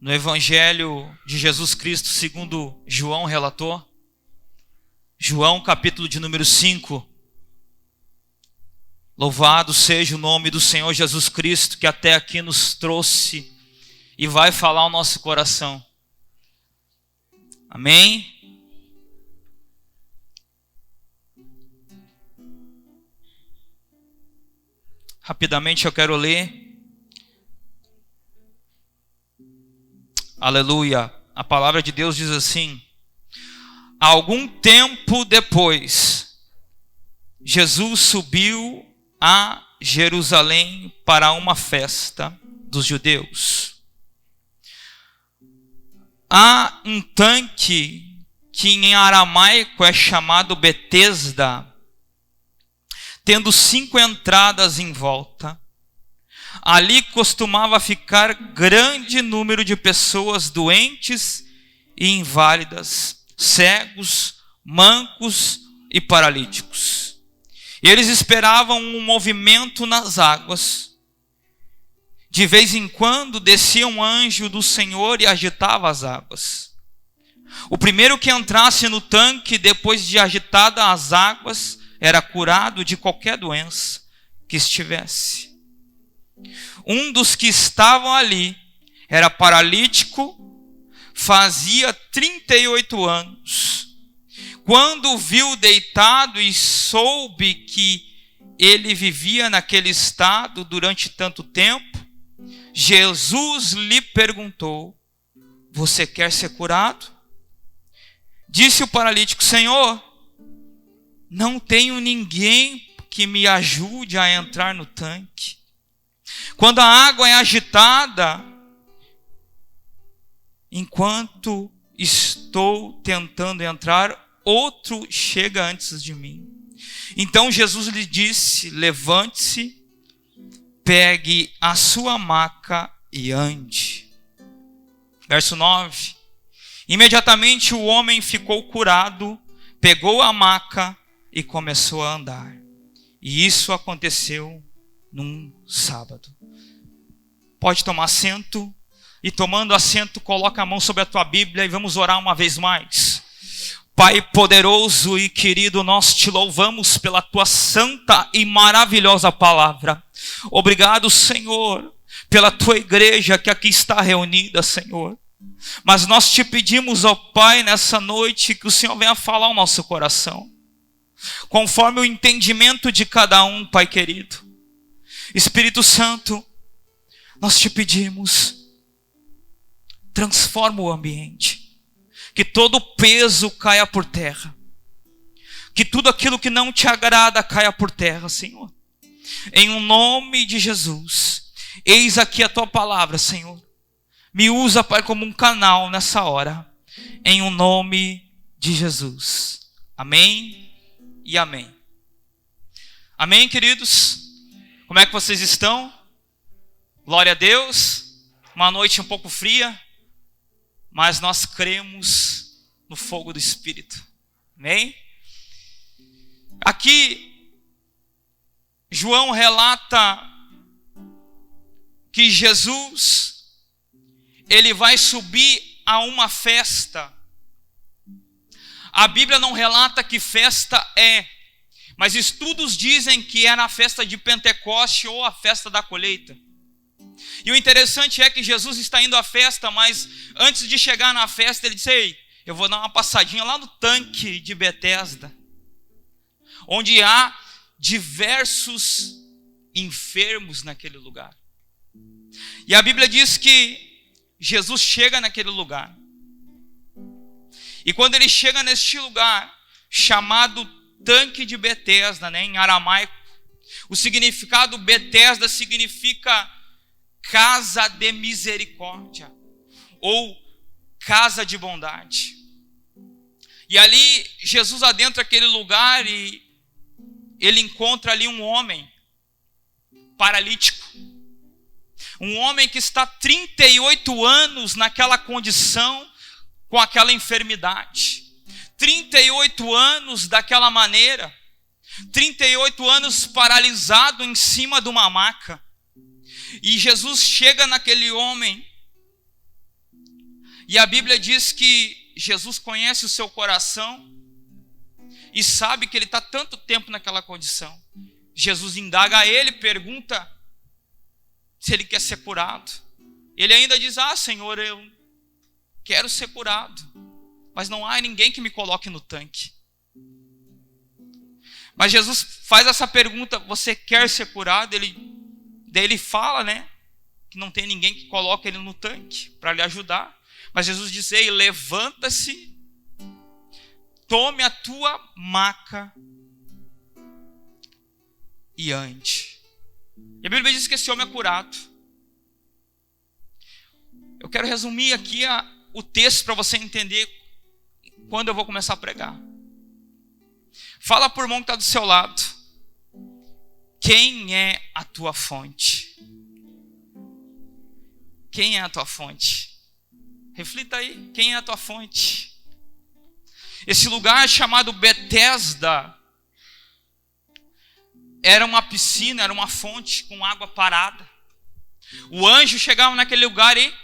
no Evangelho de Jesus Cristo segundo João relatou. João, capítulo de número 5. Louvado seja o nome do Senhor Jesus Cristo, que até aqui nos trouxe e vai falar ao nosso coração. Amém? Rapidamente eu quero ler. Aleluia. A palavra de Deus diz assim: algum tempo depois, Jesus subiu a Jerusalém para uma festa dos judeus. Há um tanque que em aramaico é chamado Betesda, tendo 5 entradas em volta. Ali costumava ficar grande número de pessoas doentes e inválidas, cegos, mancos e paralíticos. E eles esperavam um movimento nas águas. De vez em quando descia um anjo do Senhor e agitava as águas. O primeiro que entrasse no tanque depois de agitadas as águas era curado de qualquer doença que estivesse. Um dos que estavam ali era paralítico, fazia 38 anos. Quando o viu deitado e soube que ele vivia naquele estado durante tanto tempo, Jesus lhe perguntou: você quer ser curado? Disse o paralítico: Senhor, não tenho ninguém que me ajude a entrar no tanque. Quando a água é agitada, enquanto estou tentando entrar, outro chega antes de mim. Então Jesus lhe disse: levante-se, pegue a sua maca e ande. Verso 9. Imediatamente o homem ficou curado, pegou a maca e começou a andar. E isso aconteceu num sábado. Pode tomar assento. E tomando assento, coloca a mão sobre a tua Bíblia e vamos orar uma vez mais. Pai poderoso e querido, nós te louvamos pela tua santa e maravilhosa palavra. Obrigado, Senhor, pela tua igreja que aqui está reunida, Senhor. Mas nós te pedimos, ó Pai, nessa noite, que o Senhor venha falar ao nosso coração, conforme o entendimento de cada um, Pai querido. Espírito Santo, nós te pedimos, transforma o ambiente, que todo o peso caia por terra, que tudo aquilo que não te agrada caia por terra, Senhor. Em o nome de Jesus, eis aqui a tua palavra, Senhor. Me usa, Pai, como um canal nessa hora, em o nome de Jesus. Amém e amém. Amém, queridos? Como é que vocês estão? Glória a Deus. Uma noite um pouco fria, mas nós cremos no fogo do Espírito. Amém? Aqui, João relata que Jesus, ele vai subir a uma festa. A Bíblia não relata que festa é, mas estudos dizem que é na festa de Pentecoste ou a festa da colheita. E o interessante é que Jesus está indo à festa, mas antes de chegar na festa, ele disse: ei, eu vou dar uma passadinha lá no tanque de Betesda, onde há diversos enfermos naquele lugar. E a Bíblia diz que Jesus chega naquele lugar. E quando ele chega neste lugar, chamado tanque de Betesda, em aramaico, o significado Betesda significa casa de misericórdia, ou casa de bondade. E ali, Jesus adentra aquele lugar e ele encontra ali um homem paralítico. Um homem que está 38 anos naquela condição, com aquela enfermidade. 38 anos daquela maneira. 38 anos paralisado em cima de uma maca. E Jesus chega naquele homem E a Bíblia diz que Jesus conhece o seu coração e sabe que ele está tanto tempo naquela condição. Jesus indaga a ele, pergunta se ele quer ser curado. Ele ainda diz: Senhor, eu quero ser curado, mas não há ninguém que me coloque no tanque. Mas Jesus faz essa pergunta: você quer ser curado? Daí ele fala, que não tem ninguém que coloque ele no tanque para lhe ajudar. Mas Jesus diz: ei, levanta-se, tome a tua maca e ande. E a Bíblia diz que esse homem é curado. Eu quero resumir aqui o texto para você entender quando eu vou começar a pregar. Fala por irmão que está do seu lado: quem é a tua fonte? Quem é a tua fonte? Reflita aí, quem é a tua fonte? Esse lugar chamado Betesda era uma piscina, era uma fonte com água parada. O anjo chegava naquele lugar e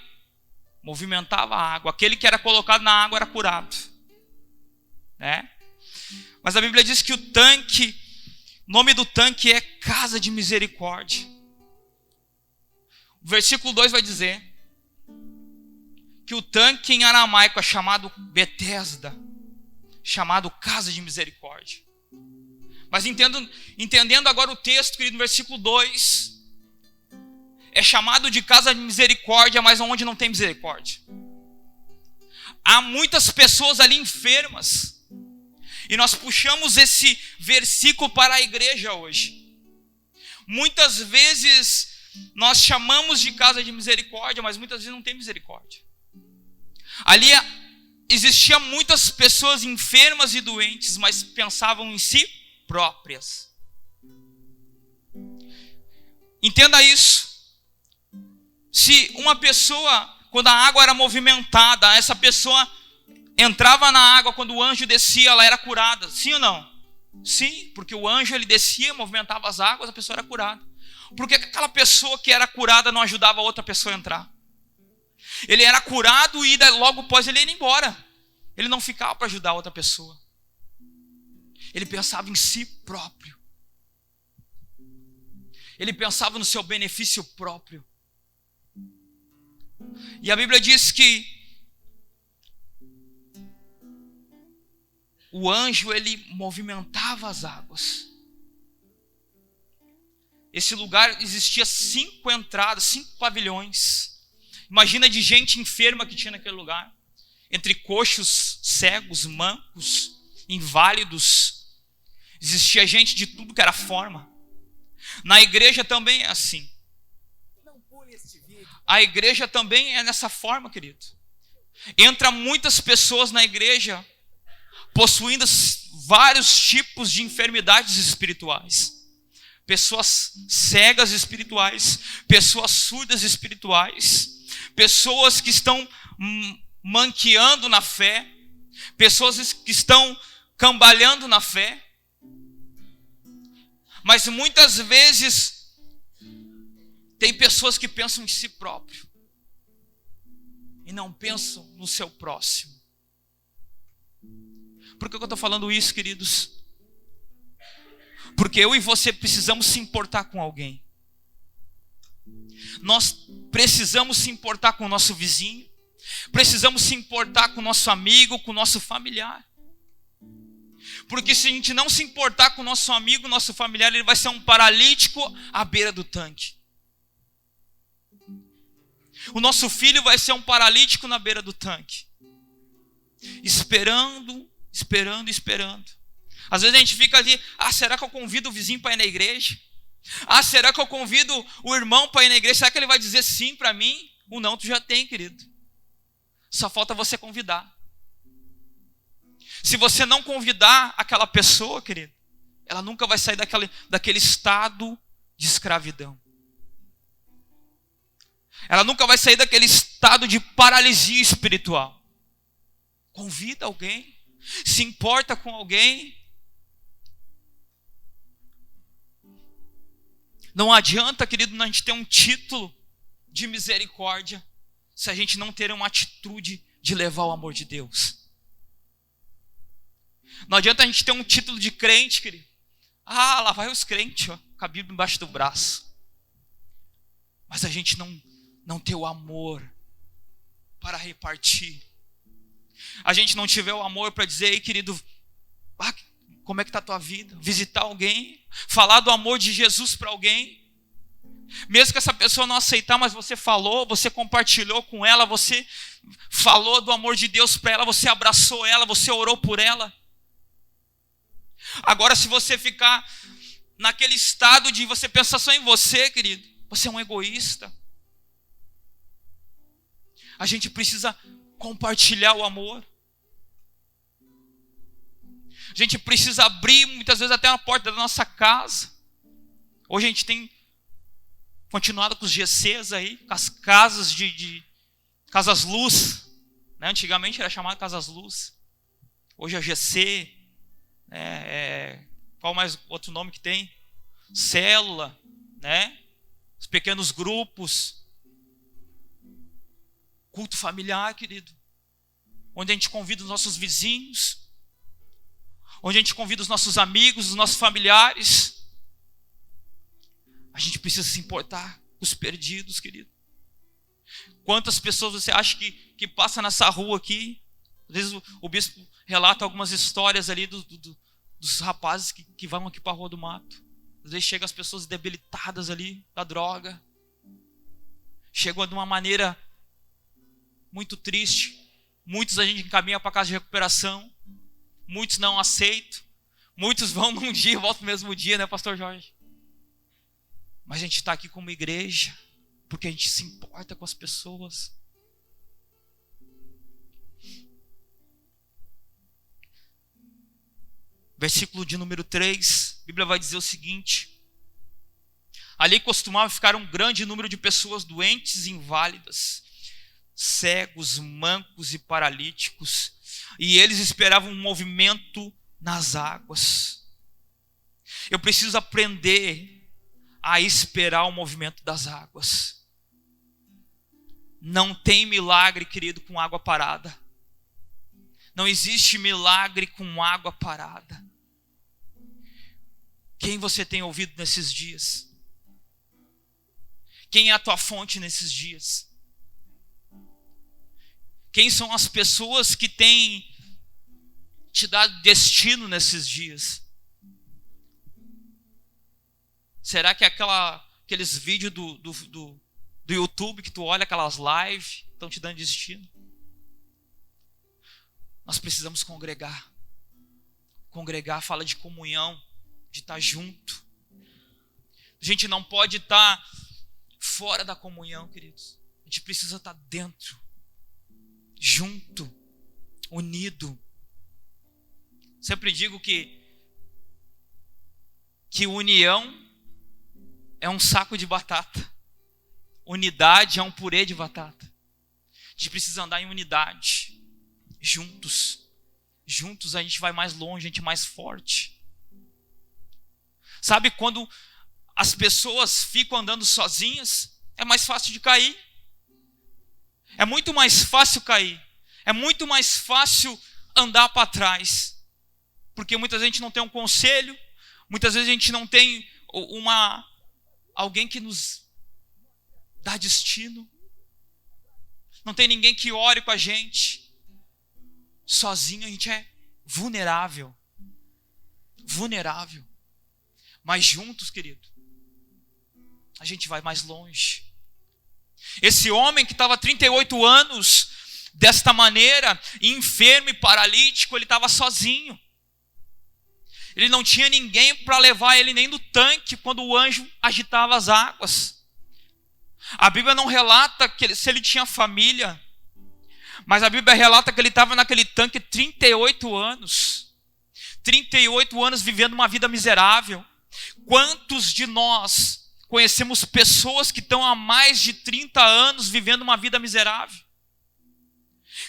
movimentava a água. Aquele que era colocado na água era curado. Mas a Bíblia diz que o tanque, o nome do tanque é Casa de Misericórdia. O versículo 2 vai dizer que o tanque em aramaico é chamado Betesda, chamado Casa de Misericórdia. Mas entendendo agora o texto, querido, no versículo 2, é chamado de Casa de Misericórdia, mas onde não tem misericórdia. Há muitas pessoas ali enfermas, e nós puxamos esse versículo para a igreja hoje. Muitas vezes nós chamamos de Casa de Misericórdia, mas muitas vezes não tem misericórdia. Ali existiam muitas pessoas enfermas e doentes, mas pensavam em si próprias. Entenda isso. Se uma pessoa, quando a água era movimentada, essa pessoa entrava na água, quando o anjo descia, ela era curada. Sim ou não? Sim, porque o anjo ele descia, movimentava as águas, a pessoa era curada. Por que aquela pessoa que era curada não ajudava a outra pessoa a entrar? Ele era curado e logo após ele ia embora. Ele não ficava para ajudar a outra pessoa. Ele pensava em si próprio. Ele pensava no seu benefício próprio. E a Bíblia diz que o anjo ele movimentava as águas. Esse lugar existia 5 entradas, 5 pavilhões. Imagina de gente enferma que tinha naquele lugar. Entre coxos, cegos, mancos, inválidos. Existia gente de tudo que era forma. Na igreja também é assim. A igreja também é nessa forma, querido. Entra muitas pessoas na igreja possuindo vários tipos de enfermidades espirituais. Pessoas cegas espirituais, pessoas surdas espirituais, pessoas que estão manqueando na fé, pessoas que estão cambalhando na fé. Mas muitas vezes tem pessoas que pensam em si próprio e não pensam no seu próximo. Por que eu estou falando isso, queridos? Porque eu e você precisamos se importar com alguém. Nós precisamos se importar com o nosso vizinho. Precisamos se importar com o nosso amigo, com o nosso familiar. Porque se a gente não se importar com o nosso amigo, nosso familiar, ele vai ser um paralítico à beira do tanque. O nosso filho vai ser um paralítico na beira do tanque. Esperando. Às vezes a gente fica ali: será que eu convido o vizinho para ir na igreja? Será que eu convido o irmão para ir na igreja? Será que ele vai dizer sim para mim? O não tu já tem, querido. Só falta você convidar. Se você não convidar aquela pessoa, querido, ela nunca vai sair daquele estado de escravidão. Ela nunca vai sair daquele estado de paralisia espiritual. Convida alguém. Se importa com alguém. Não adianta, querido, a gente ter um título de misericórdia se a gente não ter uma atitude de levar o amor de Deus. Não adianta a gente ter um título de crente, querido. Ah, lá vai os crentes, ó, com a Bíblia embaixo do braço. Mas a gente não ter o amor para repartir. A gente não tiver o amor para dizer, ei, querido, como é que está a tua vida? Visitar alguém, falar do amor de Jesus para alguém. Mesmo que essa pessoa não aceitar, mas você falou, você compartilhou com ela, você falou do amor de Deus para ela, você abraçou ela, você orou por ela. Agora, se você ficar naquele estado de você pensar só em você, querido, você é um egoísta. A gente precisa compartilhar o amor. A gente precisa abrir, muitas vezes, até a porta da nossa casa. Hoje a gente tem continuado com os GCs aí, com as casas casas luz. Né? Antigamente era chamado casas luz. Hoje é GC. Qual mais outro nome que tem? Célula, né? Os pequenos grupos. Culto familiar, querido. Onde a gente convida os nossos vizinhos. Onde a gente convida os nossos amigos, os nossos familiares. A gente precisa se importar com os perdidos, querido. Quantas pessoas você acha que passa nessa rua aqui? Às vezes o bispo relata algumas histórias ali dos rapazes que vão aqui para a Rua do Mato. Às vezes chegam as pessoas debilitadas ali da droga. Chegam de uma maneira muito triste. Muitos a gente encaminha para a casa de recuperação. Muitos não aceitam. Muitos vão num dia e voltam no mesmo dia, né, pastor Jorge? Mas a gente está aqui como igreja porque a gente se importa com as pessoas. Versículo de número 3, a Bíblia vai dizer o seguinte: ali costumava ficar um grande número de pessoas doentes e inválidas, cegos, mancos e paralíticos, e eles esperavam um movimento nas águas. Eu preciso aprender a esperar o movimento das águas. Não tem milagre, querido, com água parada. Não existe milagre com água parada. Quem você tem ouvido nesses dias? Quem é a tua fonte nesses dias? Quem são as pessoas que têm te dado destino nesses dias? Será que aqueles vídeos do YouTube que tu olha, aquelas lives, estão te dando destino? Nós precisamos congregar. Congregar fala de comunhão, de estar junto. A gente não pode estar fora da comunhão, queridos. A gente precisa estar dentro, junto, unido. Sempre digo que união é um saco de batata. Unidade é um purê de batata. A gente precisa andar em unidade. Juntos. Juntos a gente vai mais longe, a gente é mais forte. Sabe quando as pessoas ficam andando sozinhas, é mais fácil de cair. É muito mais fácil cair. É muito mais fácil andar para trás. Porque muitas vezes a gente não tem um conselho, muitas vezes a gente não tem alguém que nos dá destino. Não tem ninguém que ore com a gente. Sozinho a gente é vulnerável. Vulnerável. Mas juntos, querido, a gente vai mais longe. Esse homem que estava 38 anos desta maneira, enfermo e paralítico, ele estava sozinho. Ele não tinha ninguém para levar ele nem no tanque quando o anjo agitava as águas. A Bíblia não relata se ele tinha família, mas a Bíblia relata que ele estava naquele tanque 38 anos. 38 anos vivendo uma vida miserável. Quantos de nós conhecemos pessoas que estão há mais de 30 anos vivendo uma vida miserável?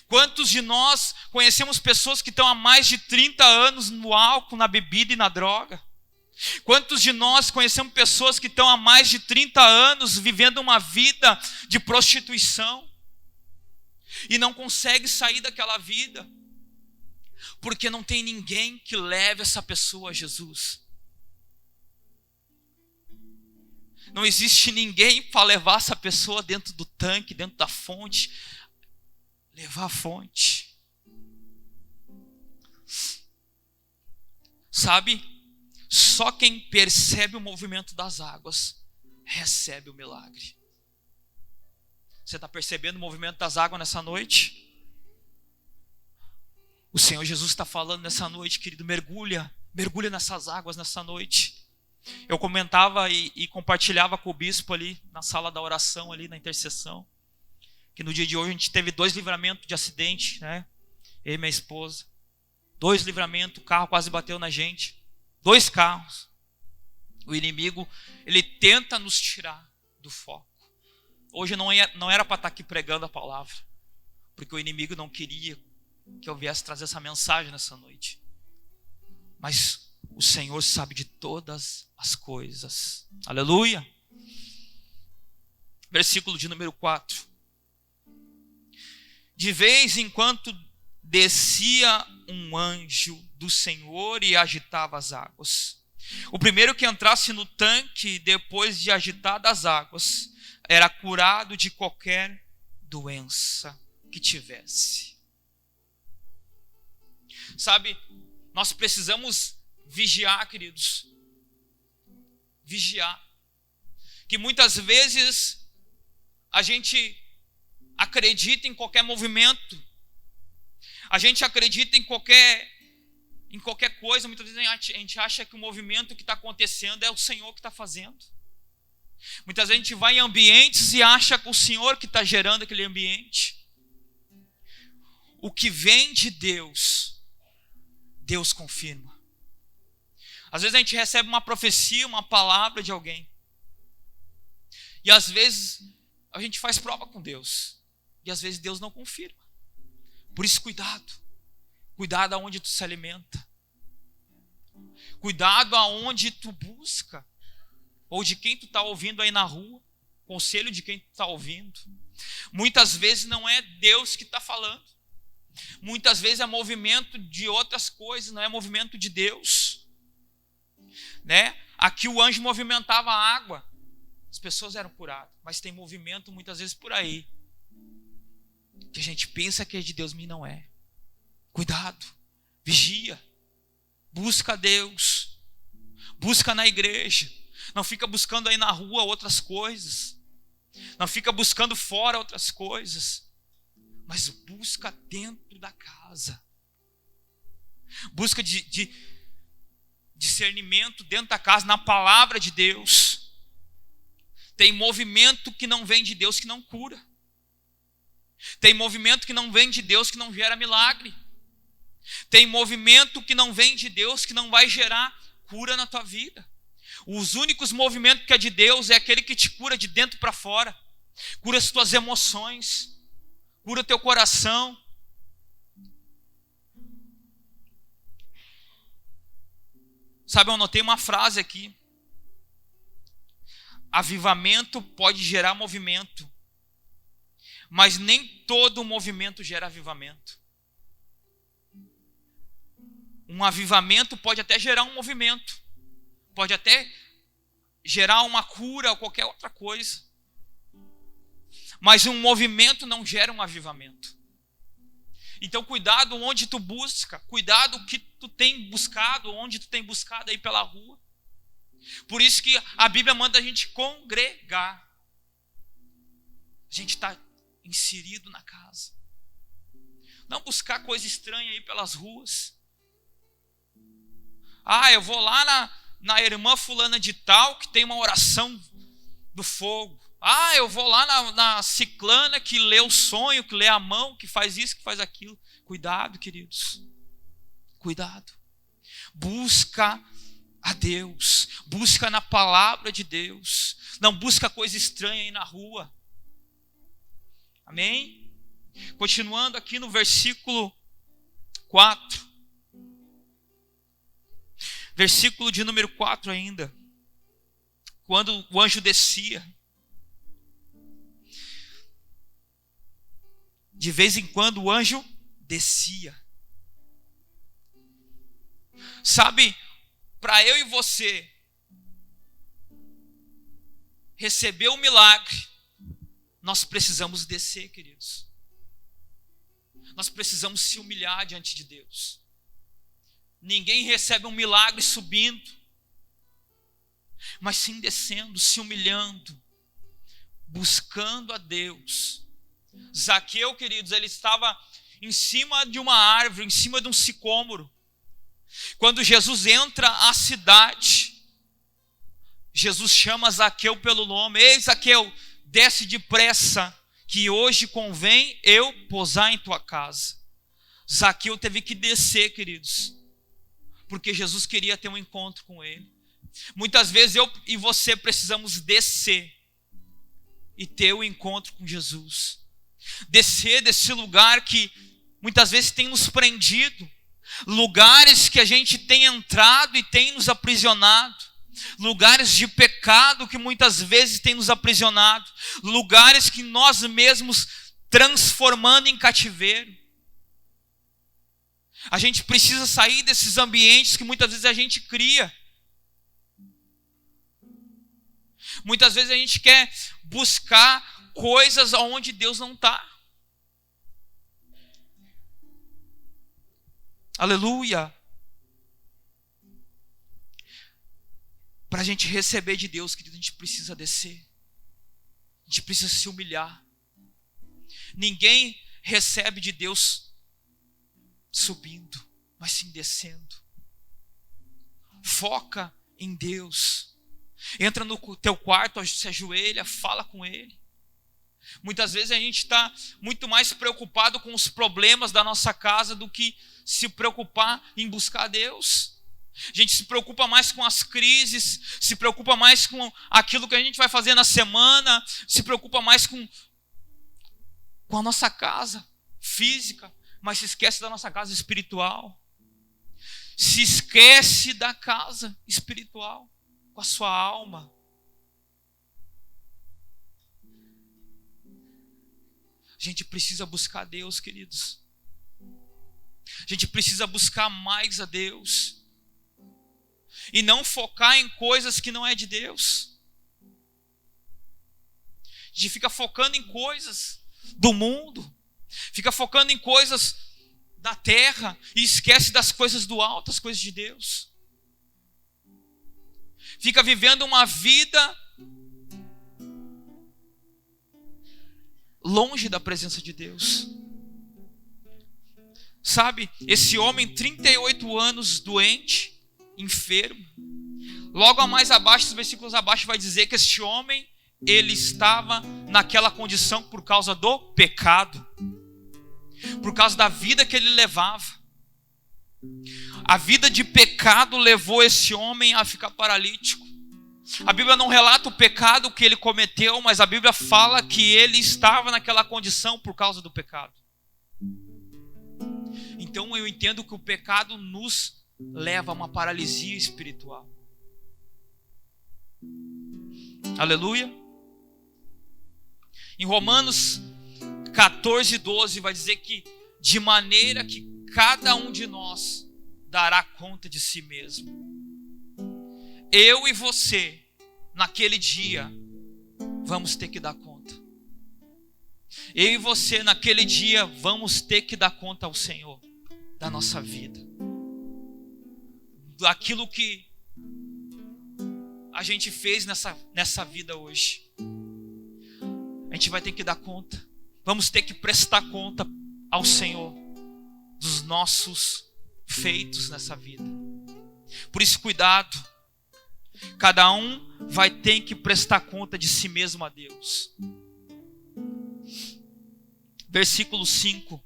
Quantos de nós conhecemos pessoas que estão há mais de 30 anos no álcool, na bebida e na droga? Quantos de nós conhecemos pessoas que estão há mais de 30 anos vivendo uma vida de prostituição? e não consegue sair daquela vida, porque não tem ninguém que leve essa pessoa a Jesus. Não existe ninguém para levar essa pessoa dentro do tanque, dentro da fonte, levar a fonte. Sabe? Só quem percebe o movimento das águas recebe o milagre. Você está percebendo o movimento das águas nessa noite? O Senhor Jesus está falando nessa noite, querido, mergulha nessas águas nessa noite. Eu comentava e compartilhava com o bispo ali na sala da oração, ali na intercessão, que no dia de hoje a gente teve 2 livramentos de acidente, né? Eu e minha esposa. 2 livramentos, o carro quase bateu na gente. 2 carros. O inimigo, ele tenta nos tirar do foco. Hoje não era para estar aqui pregando a palavra, porque o inimigo não queria que eu viesse trazer essa mensagem nessa noite. Mas o Senhor sabe de todas as coisas. Aleluia. Versículo de número 4. De vez em quando descia um anjo do Senhor e agitava as águas. O primeiro que entrasse no tanque depois de agitadas as águas era curado de qualquer doença que tivesse. Sabe, nós precisamos vigiar, queridos. Vigiar. Que muitas vezes a gente acredita em qualquer movimento. A gente acredita em qualquer coisa. Muitas vezes a gente acha que o movimento que está acontecendo é o Senhor que está fazendo. Muitas vezes a gente vai em ambientes e acha que o Senhor que está gerando aquele ambiente. O que vem de Deus, Deus confirma. Às vezes a gente recebe uma profecia, uma palavra de alguém. E às vezes a gente faz prova com Deus. E às vezes Deus não confirma. Por isso, cuidado. Cuidado aonde tu se alimenta. Cuidado aonde tu busca. Ou de quem tu está ouvindo aí na rua. Conselho de quem tu está ouvindo. Muitas vezes não é Deus que está falando. Muitas vezes é movimento de outras coisas, não é movimento de Deus. Né? Aqui o anjo movimentava a água. As pessoas eram curadas. Mas tem movimento muitas vezes por aí que a gente pensa que é de Deus, mas não é. Cuidado, vigia, busca Deus, busca na igreja, não fica buscando aí na rua outras coisas, não fica buscando fora outras coisas, mas busca dentro da casa, busca de discernimento dentro da casa, na palavra de Deus. Tem movimento que não vem de Deus que não cura. Tem movimento que não vem de Deus que não gera milagre. Tem movimento que não vem de Deus que não vai gerar cura na tua vida. Os únicos movimentos que é de Deus é aquele que te cura de dentro para fora. Cura as tuas emoções. Cura o teu coração. Sabe, eu anotei uma frase aqui. Avivamento pode gerar movimento, mas nem todo movimento gera avivamento. Um avivamento pode até gerar um movimento, pode até gerar uma cura ou qualquer outra coisa, mas um movimento não gera um avivamento. Então cuidado onde tu busca, cuidado o que tu tem buscado, onde tu tem buscado aí pela rua. Por isso que a Bíblia manda a gente congregar. A gente está inserido na casa. Não buscar coisa estranha aí pelas ruas. Eu vou lá na irmã fulana de tal que tem uma oração do fogo. Eu vou lá na ciclana que lê o sonho, que lê a mão, que faz isso, que faz aquilo. Cuidado, queridos. Cuidado. Busca a Deus. Busca na palavra de Deus. Não busca coisa estranha aí na rua. Amém? Continuando aqui no versículo 4. Versículo de número 4 ainda. Quando o anjo descia. de vez em quando o anjo descia. Sabe, para eu e você receber o milagre, nós precisamos descer, queridos. Nós precisamos se humilhar diante de Deus. Ninguém recebe um milagre subindo, mas sim descendo, se humilhando, buscando a Deus. Zaqueu, queridos, ele estava em cima de uma árvore, em cima de um sicômoro. Quando Jesus entra à cidade, Jesus chama Zaqueu pelo nome. Ei, Zaqueu, desce depressa, que hoje convém eu pousar em tua casa. Zaqueu teve que descer, queridos, porque Jesus queria ter um encontro com ele. Muitas vezes eu e você precisamos descer e ter o encontro com Jesus. Descer desse lugar que muitas vezes tem nos prendido, lugares que a gente tem entrado e tem nos aprisionado, lugares de pecado que muitas vezes tem nos aprisionado, lugares que nós mesmos transformando em cativeiro. A gente precisa sair desses ambientes que muitas vezes a gente cria. Muitas vezes a gente quer buscar coisas onde Deus não está. Aleluia. Para a gente receber de Deus, querido, a gente precisa descer. A gente precisa se humilhar. Ninguém recebe de Deus subindo, mas sim descendo. Foca em Deus. Entra no teu quarto, se ajoelha, fala com Ele. Muitas vezes a gente está muito mais preocupado com os problemas da nossa casa do que se preocupar em buscar Deus. A gente se preocupa mais com as crises, se preocupa mais com aquilo que a gente vai fazer na semana, se preocupa mais com a nossa casa física, mas se esquece da nossa casa espiritual. Se esquece da casa espiritual, com a sua alma. A gente precisa buscar Deus, queridos. A gente precisa buscar mais a Deus. E não focar em coisas que não é de Deus. A gente fica focando em coisas do mundo. Fica focando em coisas da terra. E esquece das coisas do alto, as coisas de Deus. Fica vivendo uma vida longe da presença de Deus. Sabe, esse homem, 38 anos doente, enfermo. Logo a mais abaixo, os versículos abaixo, vai dizer que este homem, ele estava naquela condição por causa do pecado. Por causa da vida que ele levava. A vida de pecado levou esse homem a ficar paralítico. A Bíblia não relata o pecado que ele cometeu, mas a Bíblia fala que ele estava naquela condição por causa do pecado. Então eu entendo que o pecado nos leva a uma paralisia espiritual. Aleluia. Em Romanos 14:12 vai dizer que de maneira que cada um de nós dará conta de si mesmo. Eu e você, naquele dia, vamos ter que dar conta. Eu e você, naquele dia, vamos ter que dar conta ao Senhor da nossa vida. Daquilo que a gente fez nessa vida hoje. A gente vai ter que dar conta. Vamos ter que prestar conta ao Senhor dos nossos feitos nessa vida. Por isso, cuidado. Cada um vai ter que prestar conta de si mesmo a Deus. Versículo 5.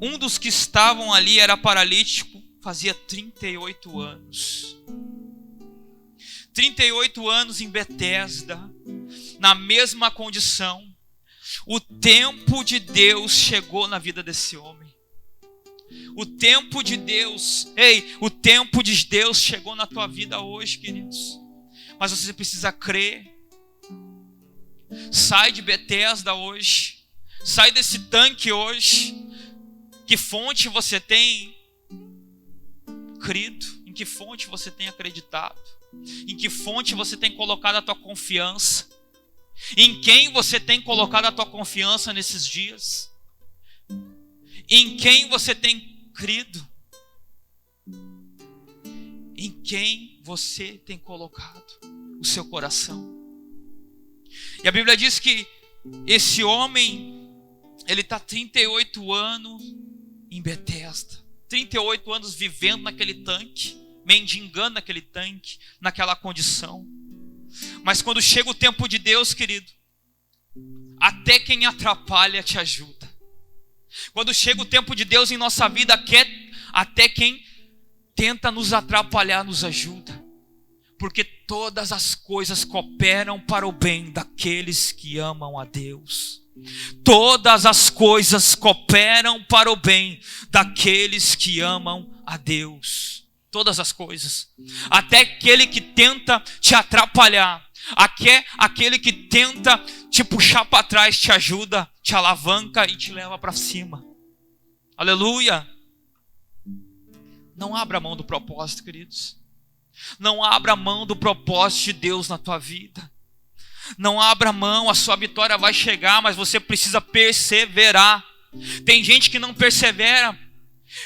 Um dos que estavam ali era paralítico, fazia 38 anos. 38 anos em Betesda, na mesma condição. O tempo de Deus chegou na vida desse homem. O tempo de Deus, o tempo de Deus chegou na tua vida hoje, queridos. Mas você precisa crer. Sai de Betesda hoje. Sai desse tanque hoje. Que fonte você tem crido? Em que fonte você tem acreditado? Em que fonte você tem colocado a tua confiança? Em quem você tem colocado a tua confiança nesses dias? Em quem você tem crido? Em quem você tem colocado o seu coração? E a Bíblia diz que esse homem, ele está 38 anos em Betesda. 38 anos vivendo naquele tanque, mendigando naquele tanque, naquela condição. Mas quando chega o tempo de Deus, querido, até quem atrapalha te ajuda. Quando chega o tempo de Deus em nossa vida, até quem tenta nos atrapalhar nos ajuda. Porque todas as coisas cooperam para o bem daqueles que amam a Deus. Todas as coisas cooperam para o bem daqueles que amam a Deus. Todas as coisas. Até aquele que tenta te atrapalhar. Aquele que tenta te puxar para trás te ajuda, te alavanca e te leva para cima. Aleluia! Não abra mão do propósito, queridos. Não abra mão do propósito de Deus na tua vida. Não abra mão, a sua vitória vai chegar, mas você precisa perseverar. Tem gente que não persevera.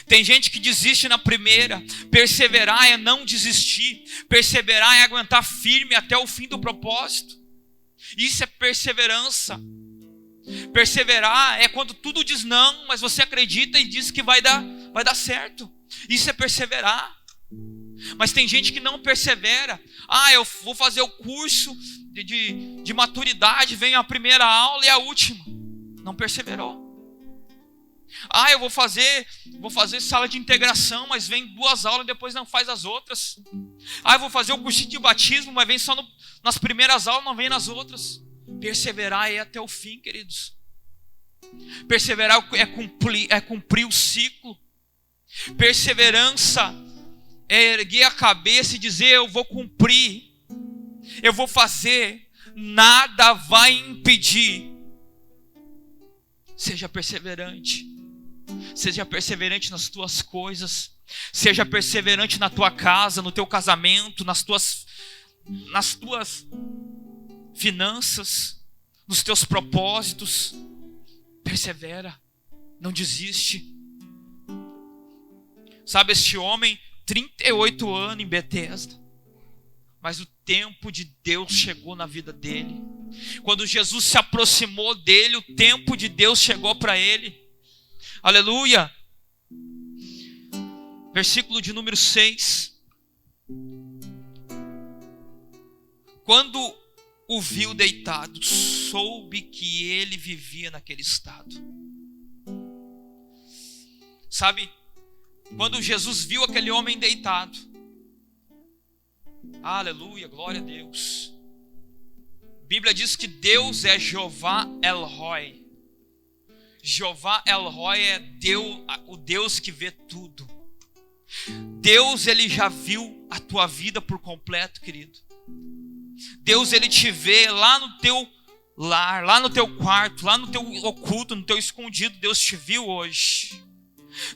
Tem gente que desiste na primeira. Perseverar é não desistir. Perseverar é aguentar firme até o fim do propósito. Isso é perseverança. Perseverar é quando tudo diz não, mas você acredita e diz que vai dar certo. Isso é perseverar. Mas tem gente que não persevera. Eu vou fazer o curso de maturidade, vem a primeira aula e a última. Não perseverou. Eu vou fazer sala de integração, mas vem 2 aulas e depois não faz as outras. Eu vou fazer o cursinho de batismo, mas vem só nas primeiras aulas, não vem nas outras. Perseverar é até o fim, queridos. Perseverar é cumprir o ciclo. Perseverança é erguer a cabeça e dizer: eu vou cumprir, eu vou fazer, nada vai impedir. Seja perseverante. Seja perseverante nas tuas coisas. Seja perseverante na tua casa, no teu casamento, nas tuas finanças, nos teus propósitos. Persevera, não desiste. Sabe, este homem, 38 anos em Betesda, mas o tempo de Deus chegou na vida dele. Quando Jesus se aproximou dele, o tempo de Deus chegou para ele. Aleluia. Versículo de número 6. Quando o viu deitado, soube que ele vivia naquele estado. Sabe, quando Jesus viu aquele homem deitado, aleluia, glória a Deus. A Bíblia diz que Deus é Jeová El-Roi. Jeová El-Roi é Deus, o Deus que vê tudo. Deus, ele já viu a tua vida por completo, querido. Deus, ele te vê lá no teu lar, lá no teu quarto, lá no teu oculto, no teu escondido. Deus te viu hoje.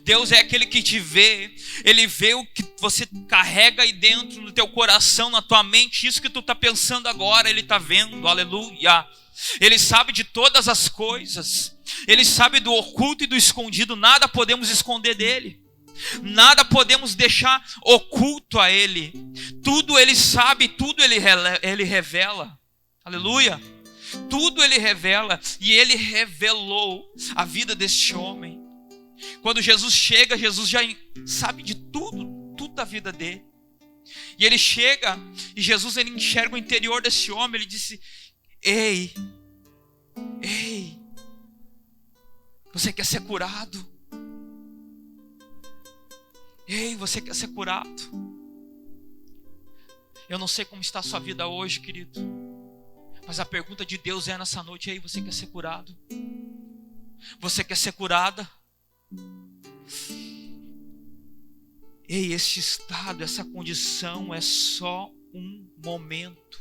Deus é aquele que te vê. Ele vê o que você carrega aí dentro no teu coração, na tua mente. Isso que tu está pensando agora, ele está vendo. Aleluia. Ele sabe de todas as coisas. Ele sabe do oculto e do escondido. Nada podemos esconder dele. Nada podemos deixar oculto a ele. Tudo ele sabe, tudo ele revela. Aleluia. Tudo ele revela. E ele revelou a vida deste homem. Quando Jesus chega, Jesus já sabe de tudo da vida dele. E ele chega, e Jesus, ele enxerga o interior desse homem. Ele disse: Ei, você quer ser curado? Ei, você quer ser curado? Eu não sei como está a sua vida hoje, querido, mas a pergunta de Deus é nessa noite: ei, você quer ser curado? Você quer ser curada? Ei, este estado, essa condição é só um momento.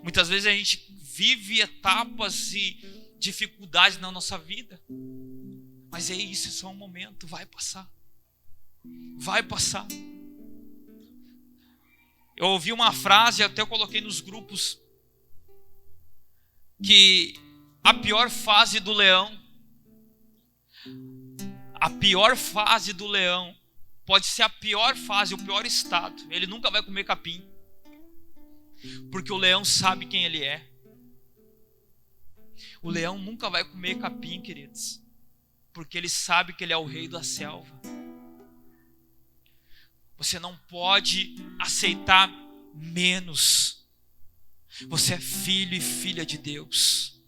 Muitas vezes a gente vive etapas e dificuldades na nossa vida. Mas é isso, é só um momento, vai passar. Vai passar. Eu ouvi uma frase, até eu coloquei nos grupos, que a pior fase do leão pode ser a pior fase, o pior estado. Ele nunca vai comer capim, porque o leão sabe quem ele é. O leão nunca vai comer capim, queridos, porque ele sabe que ele é o rei da selva. Você não pode aceitar menos. Você é filho e filha de Deus.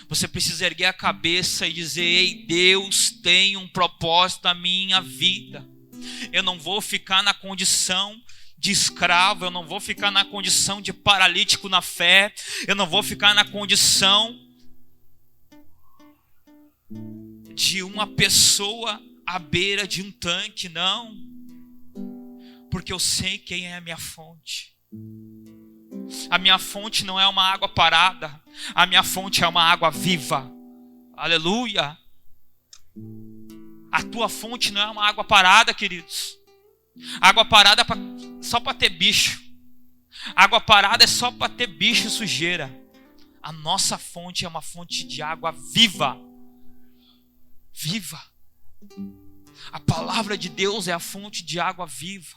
Você precisa erguer a cabeça e dizer: ei, Deus tem um propósito na minha vida. Eu não vou ficar na condição de escravo, eu não vou ficar na condição de paralítico na fé, eu não vou ficar na condição de uma pessoa à beira de um tanque, não. Porque eu sei quem é a minha fonte. A minha fonte não é uma água parada. A minha fonte é uma água viva. Aleluia. A tua fonte não é uma água parada, queridos. Água parada só para ter bicho. Água parada é só para ter bicho e sujeira. A nossa fonte é uma fonte de água viva. Viva. A palavra de Deus é a fonte de água viva.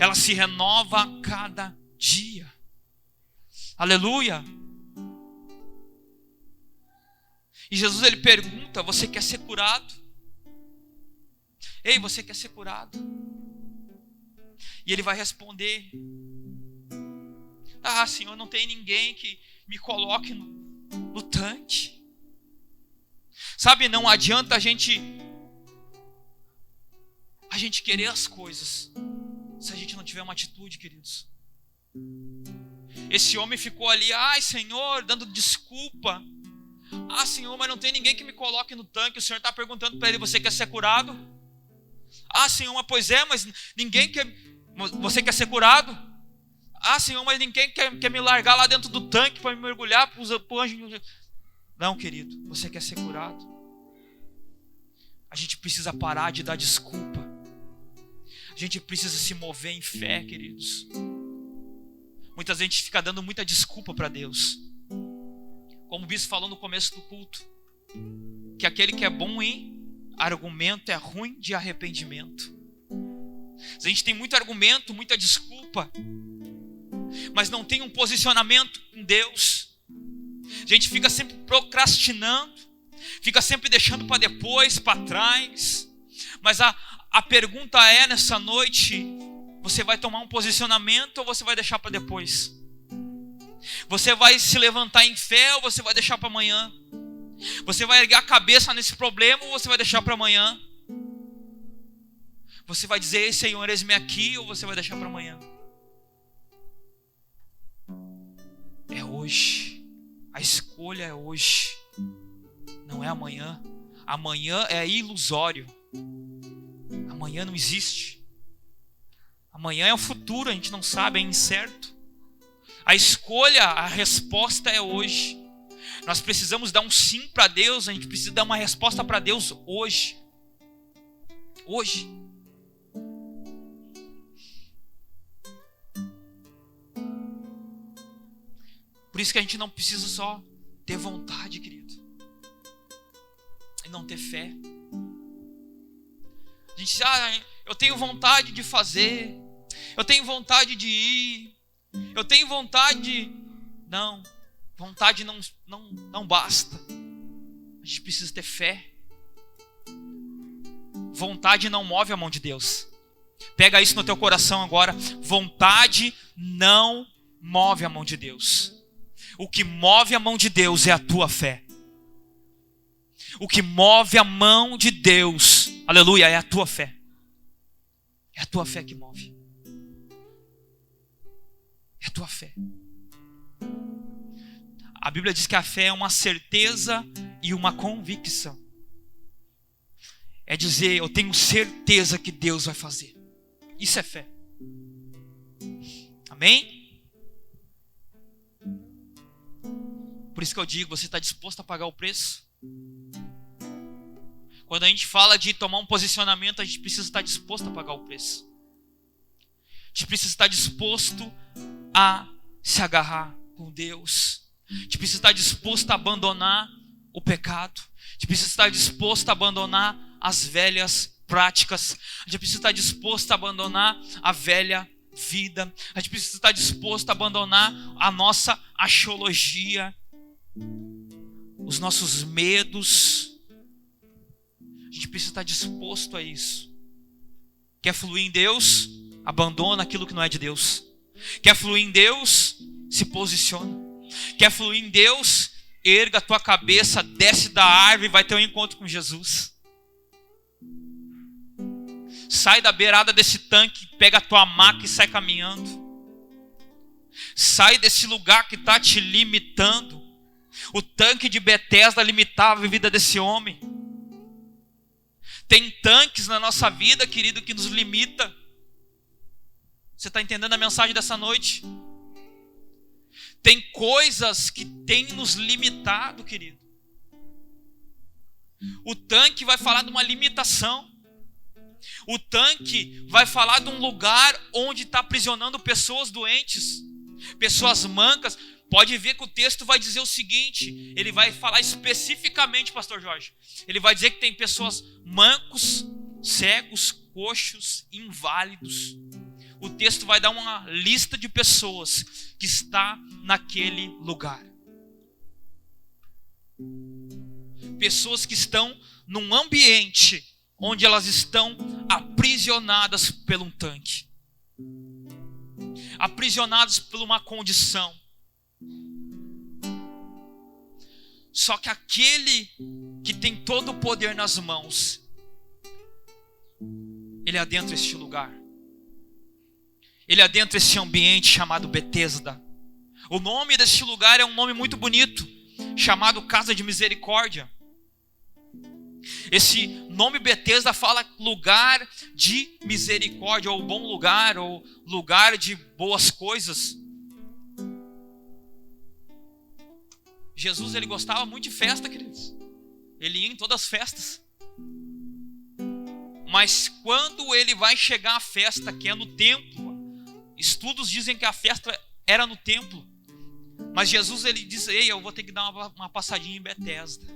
Ela se renova a cada dia. Aleluia. E Jesus, ele pergunta: você quer ser curado? Ei, você quer ser curado? E ele vai responder: ah, Senhor, não tem ninguém que me coloque no tanque. Sabe, não adianta a gente querer as coisas se a gente não tiver uma atitude, queridos. Esse homem ficou ali: ai, Senhor, dando desculpa. Ah, Senhor, mas não tem ninguém que me coloque no tanque. O Senhor está perguntando para ele: você quer ser curado? Ah, Senhor, mas pois é, mas ninguém quer. Você quer ser curado? Ah, Senhor, mas ninguém quer me largar lá dentro do tanque para me mergulhar para o anjo. Não, querido, você quer ser curado? A gente precisa parar de dar desculpa. A gente precisa se mover em fé, queridos. Muita gente fica dando muita desculpa para Deus. Como o bispo falou no começo do culto, que aquele que é bom em argumento é ruim de arrependimento. A gente tem muito argumento, muita desculpa, mas não tem um posicionamento com Deus. A gente fica sempre procrastinando, fica sempre deixando para depois, para trás. Mas a pergunta é, nessa noite: você vai tomar um posicionamento ou você vai deixar para depois? Você vai se levantar em fé ou você vai deixar para amanhã? Você vai erguer a cabeça nesse problema ou você vai deixar para amanhã? Você vai dizer: Senhor, eis-me aqui, ou você vai deixar para amanhã? É hoje. A escolha é hoje. Não é amanhã. Amanhã é ilusório. Amanhã não existe. Amanhã é o futuro, a gente não sabe, é incerto. A escolha, a resposta é hoje. Nós precisamos dar um sim para Deus, a gente precisa dar uma resposta para Deus hoje. Hoje. Por isso que a gente não precisa só ter vontade, querido, e não ter fé. A gente diz: eu tenho vontade de fazer, eu tenho vontade de ir, eu tenho vontade de... Não, vontade não basta. A gente precisa ter fé. Vontade não move a mão de Deus. Pega isso no teu coração agora. Vontade não move a mão de Deus. O que move a mão de Deus é a tua fé. O que move a mão de Deus, aleluia, é a tua fé. É a tua fé que move. É a tua fé. A Bíblia diz que a fé é uma certeza e uma convicção. É dizer: eu tenho certeza que Deus vai fazer. Isso é fé. Amém? Por isso que eu digo, você está disposto a pagar o preço? Quando a gente fala de tomar um posicionamento, a gente precisa estar disposto a pagar o preço. A gente precisa estar disposto a se agarrar com Deus. A gente precisa estar disposto a abandonar o pecado. A gente precisa estar disposto a abandonar as velhas práticas. A gente precisa estar disposto a abandonar a velha vida. A gente precisa estar disposto a abandonar a nossa axiologia, os nossos medos. A gente precisa estar disposto a isso. Quer fluir em Deus? Abandona aquilo que não é de Deus. Quer fluir em Deus? Se posiciona. Quer fluir em Deus? Erga a tua cabeça, desce da árvore e vai ter um encontro com Jesus. Sai da beirada desse tanque, pega a tua maca e sai caminhando. Sai desse lugar que está te limitando. O tanque de Betesda limitava a vida desse homem. Tem tanques na nossa vida, querido, que nos limita. Você está entendendo a mensagem dessa noite? Tem coisas que têm nos limitado, querido. O tanque vai falar de uma limitação. O tanque vai falar de um lugar onde está aprisionando pessoas doentes, pessoas mancas. Pode ver que o texto vai dizer o seguinte, ele vai falar especificamente, pastor Jorge. Ele vai dizer que tem pessoas mancos, cegos, coxos, inválidos. O texto vai dar uma lista de pessoas que está naquele lugar. Pessoas que estão num ambiente onde elas estão aprisionadas por um tanque. Aprisionadas por uma condição. Só que aquele que tem todo o poder nas mãos, ele adentra este lugar. Ele adentra esse ambiente chamado Betesda. O nome deste lugar é um nome muito bonito, chamado Casa de Misericórdia. Esse nome Betesda fala lugar de misericórdia, ou bom lugar, ou lugar de boas coisas. Jesus, ele gostava muito de festa, queridos. Ele ia em todas as festas. Mas quando ele vai chegar à festa, que é no templo, estudos dizem que a festa era no templo. Mas Jesus, ele diz, ei, eu vou ter que dar uma passadinha em Betesda,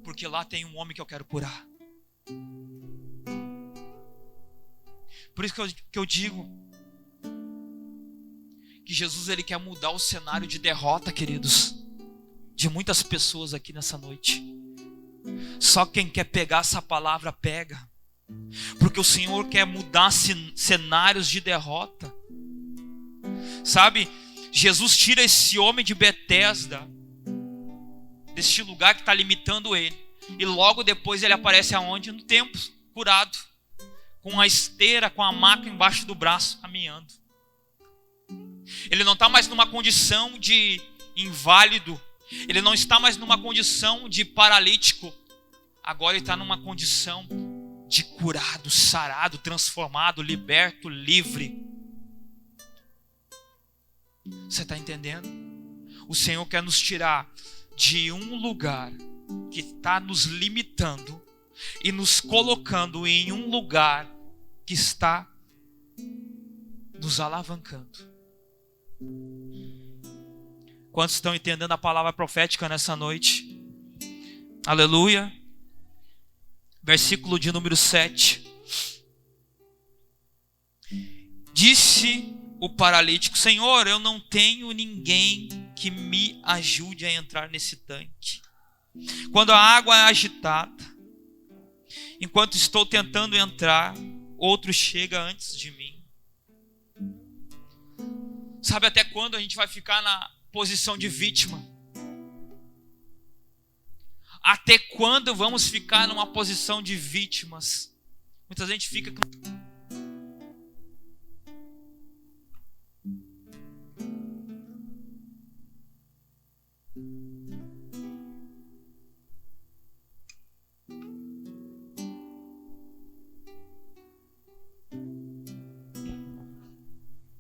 porque lá tem um homem que eu quero curar. Por isso que eu digo que Jesus, ele quer mudar o cenário de derrota, queridos, de muitas pessoas aqui nessa noite. Só quem quer pegar essa palavra pega, porque o Senhor quer mudar cenários de derrota. Sabe, Jesus tira esse homem de Betesda, deste lugar que está limitando ele, e logo depois ele aparece aonde? No templo, curado, com a esteira, com a maca embaixo do braço, caminhando. Ele não está mais numa condição de inválido, ele não está mais numa condição de paralítico, agora ele está numa condição de curado, sarado, transformado, liberto, livre. Você está entendendo? O Senhor quer nos tirar de um lugar que está nos limitando e nos colocando em um lugar que está nos alavancando. Quantos estão entendendo a palavra profética nessa noite? Aleluia. Versículo de número 7. Disse o paralítico: Senhor, eu não tenho ninguém que me ajude a entrar nesse tanque. Quando a água é agitada, enquanto estou tentando entrar, outro chega antes de mim. Sabe até quando a gente vai ficar na posição de vítima? Até quando vamos ficar numa posição de vítimas? Muita gente fica com...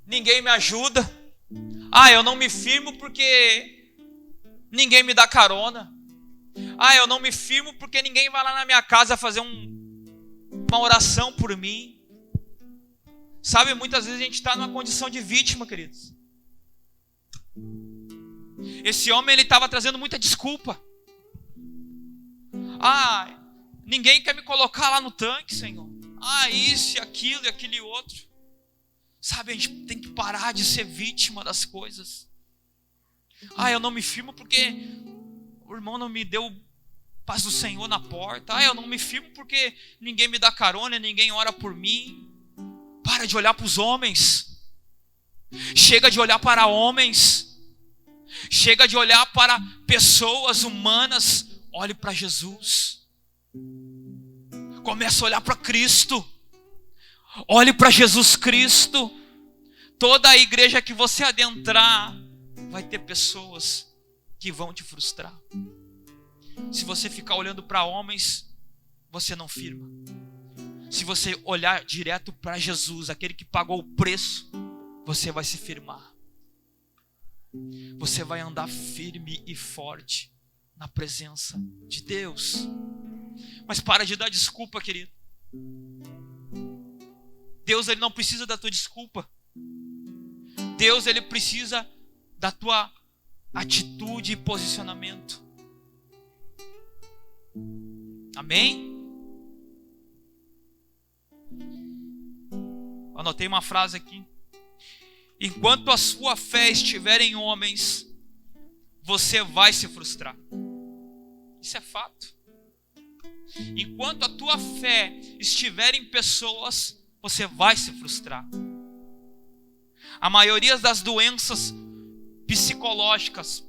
Ninguém me ajuda. Eu não me firmo porque ninguém me dá carona. Ah, eu não me firmo porque ninguém vai lá na minha casa fazer uma oração por mim. Sabe, muitas vezes a gente está numa condição de vítima, queridos. Esse homem, ele estava trazendo muita desculpa. Ah, ninguém quer me colocar lá no tanque, Senhor. Ah, isso e aquilo e aquele outro. Sabe, a gente tem que parar de ser vítima das coisas. Ah, eu não me firmo porque o irmão não me deu paz do Senhor na porta. Ah, eu não me firmo porque ninguém me dá carona, ninguém ora por mim. Para de olhar para os homens. Chega de olhar para homens. Chega de olhar para pessoas humanas. Olhe para Jesus. Comece a olhar para Cristo. Olhe para Jesus Cristo. Toda a igreja que você adentrar, vai ter pessoas que vão te frustrar. Se você ficar olhando para homens, você não firma. Se você olhar direto para Jesus, aquele que pagou o preço, você vai se firmar. Você vai andar firme e forte na presença de Deus. Mas para de dar desculpa, querido. Deus, ele não precisa da tua desculpa. Deus, ele precisa da tua atitude e posicionamento. Amém? Anotei uma frase aqui. Enquanto a sua fé estiver em homens, você vai se frustrar. Isso é fato. Enquanto a tua fé estiver em pessoas, você vai se frustrar. A maioria das doenças psicológicas,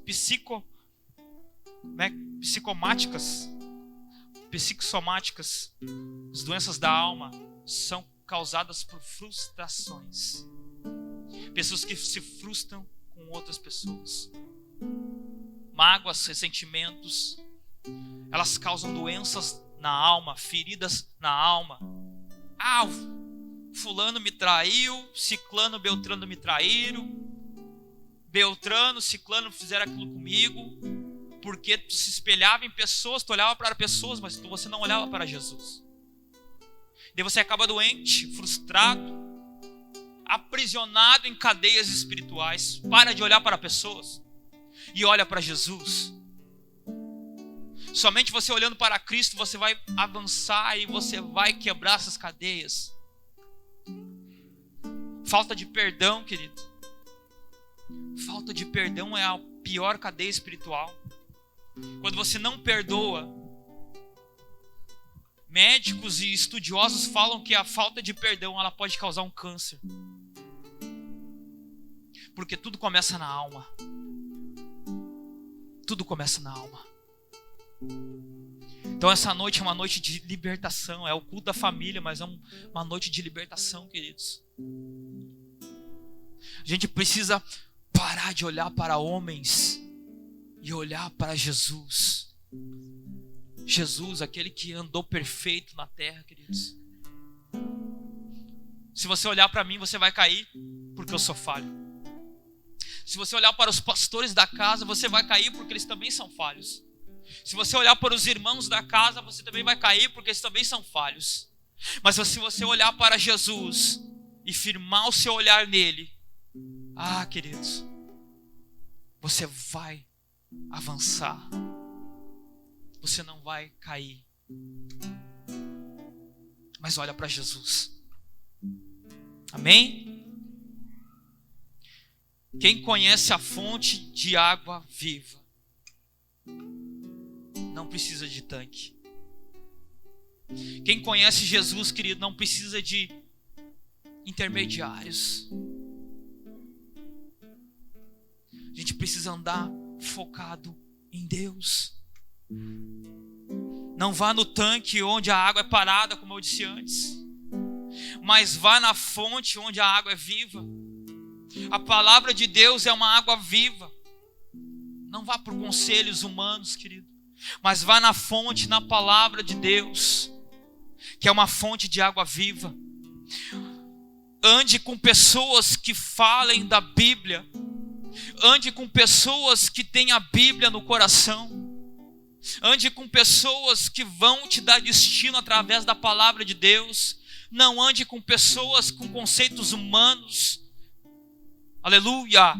psicossomáticas, as doenças da alma, são causadas por frustrações. Pessoas que se frustram com outras pessoas. Mágoas, ressentimentos, elas causam doenças na alma, feridas na alma. Ah, fulano me traiu, ciclano, beltrano me traíram, beltrano, ciclano fizeram aquilo comigo, porque tu se espelhava em pessoas, tu olhava para pessoas, mas você não olhava para Jesus. Daí você acaba doente, frustrado, aprisionado em cadeias espirituais. Para de olhar para pessoas e olha para Jesus. Somente você olhando para Cristo, você vai avançar e você vai quebrar essas cadeias. Falta de perdão, querido. Falta de perdão é a pior cadeia espiritual. Quando você não perdoa, médicos e estudiosos falam que a falta de perdão, ela pode causar um câncer. Porque tudo começa na alma. Tudo começa na alma. Então essa noite é uma noite de libertação. É o culto da família, mas é uma noite de libertação, queridos. A gente precisa parar de olhar para homens e olhar para Jesus. Jesus, aquele que andou perfeito na terra, queridos. Se você olhar para mim, você vai cair, porque eu sou falho. Se você olhar para os pastores da casa, você vai cair, porque eles também são falhos. Se você olhar para os irmãos da casa, você também vai cair, porque eles também são falhos. Mas se você olhar para Jesus e firmar o seu olhar nele, queridos, você vai avançar. Você não vai cair. Mas olha para Jesus. Amém? Quem conhece a fonte de água viva não precisa de tanque. Quem conhece Jesus, querido, não precisa de intermediários. A gente precisa andar focado em Deus. Não vá no tanque onde a água é parada, como eu disse antes, mas vá na fonte onde a água é viva. A palavra de Deus é uma água viva. Não vá por conselhos humanos, querido, mas vá na fonte, na palavra de Deus, que é uma fonte de água viva. Ande com pessoas que falem da Bíblia, Ande com pessoas que têm a Bíblia no coração. Ande com pessoas que vão te dar destino através da palavra de Deus. Não ande com pessoas com conceitos humanos. Aleluia!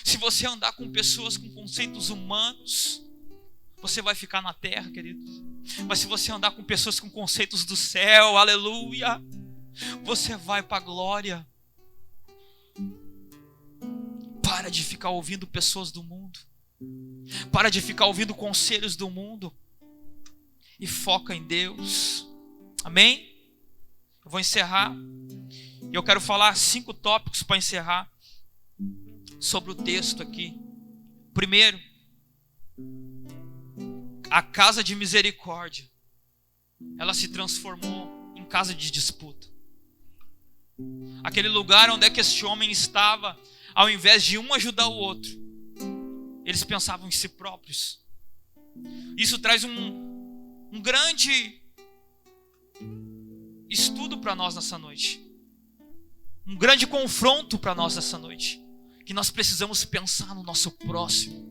Se você andar com pessoas com conceitos humanos, você vai ficar na terra, queridos. Mas se você andar com pessoas com conceitos do céu, aleluia, você vai para a glória. Para de ficar ouvindo pessoas do mundo. Para de ficar ouvindo conselhos do mundo. E foca em Deus. Amém? Eu vou encerrar. E eu quero falar 5 tópicos para encerrar sobre o texto aqui. Primeiro, a casa de misericórdia, ela se transformou em casa de disputa. Aquele lugar onde é que este homem estava, ao invés de um ajudar o outro, eles pensavam em si próprios. Isso traz um grande estudo para nós nessa noite. Um grande confronto para nós nessa noite. Que nós precisamos pensar no nosso próximo.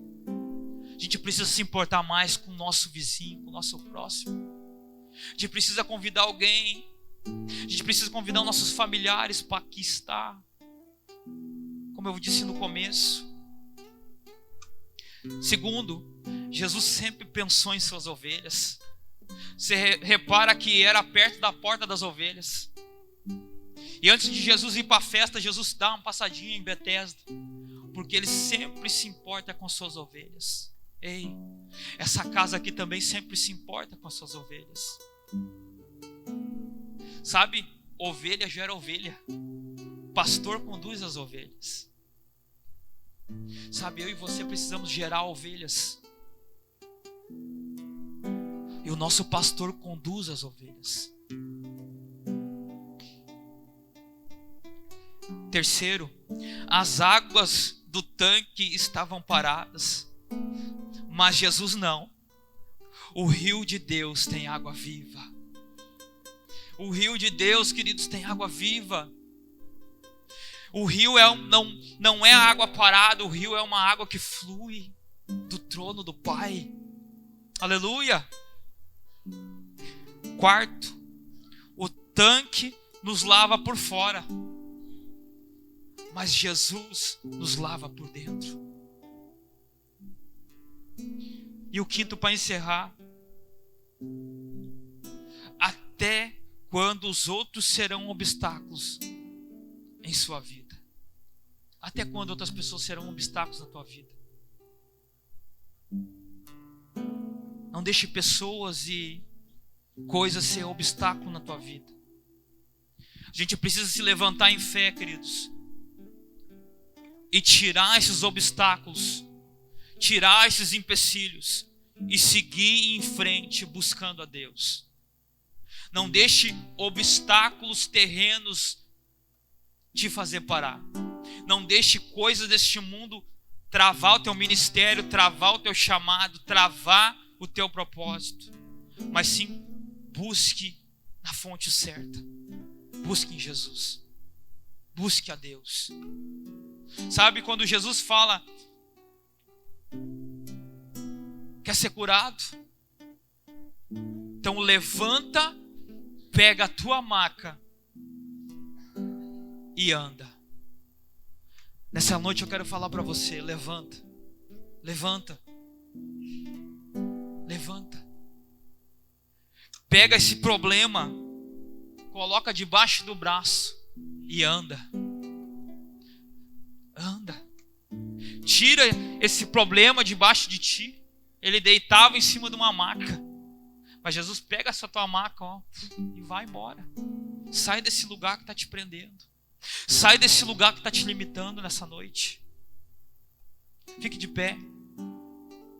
A gente precisa se importar mais com o nosso vizinho, com o nosso próximo. A gente precisa convidar alguém. A gente precisa convidar os nossos familiares para aqui estar. Como eu disse no começo. Segundo, Jesus sempre pensou em suas ovelhas. Você repara que era perto da porta das ovelhas. E antes de Jesus ir para a festa, Jesus dá uma passadinha em Betesda. Porque Ele sempre se importa com suas ovelhas. Ei, essa casa aqui também sempre se importa com as suas ovelhas. Sabe, ovelha gera ovelha. Pastor conduz as ovelhas. Sabe, eu e você precisamos gerar ovelhas. E o nosso pastor conduz as ovelhas. Terceiro, as águas do tanque estavam paradas, mas Jesus não. O rio de Deus tem água viva. O rio de Deus, queridos, tem água viva. O rio não é água parada, o rio é uma água que flui do trono do Pai. Aleluia! Quarto, o tanque nos lava por fora, mas Jesus nos lava por dentro. E o quinto, para encerrar, até quando os outros serão obstáculos em sua vida? Até quando outras pessoas serão obstáculos na tua vida? Não deixe pessoas e coisas ser obstáculo na tua vida. A gente precisa se levantar em fé, queridos, e tirar esses obstáculos, tirar esses empecilhos e seguir em frente buscando a Deus. Não deixe obstáculos terrenos te fazer parar. Não deixe coisas deste mundo travar o teu ministério, travar o teu chamado, travar o teu propósito. Mas sim, busque na fonte certa. Busque em Jesus. Busque a Deus. Sabe, quando Jesus fala: quer ser curado? Então levanta, pega a tua maca e anda. Nessa noite eu quero falar para você: levanta, levanta, levanta. Pega esse problema, coloca debaixo do braço e anda. Anda. Tira esse problema debaixo de ti. Ele deitava em cima de uma maca. Mas Jesus pega essa tua maca, ó, e vai embora. Sai desse lugar que está te prendendo. Sai desse lugar que está te limitando nessa noite. Fique de pé.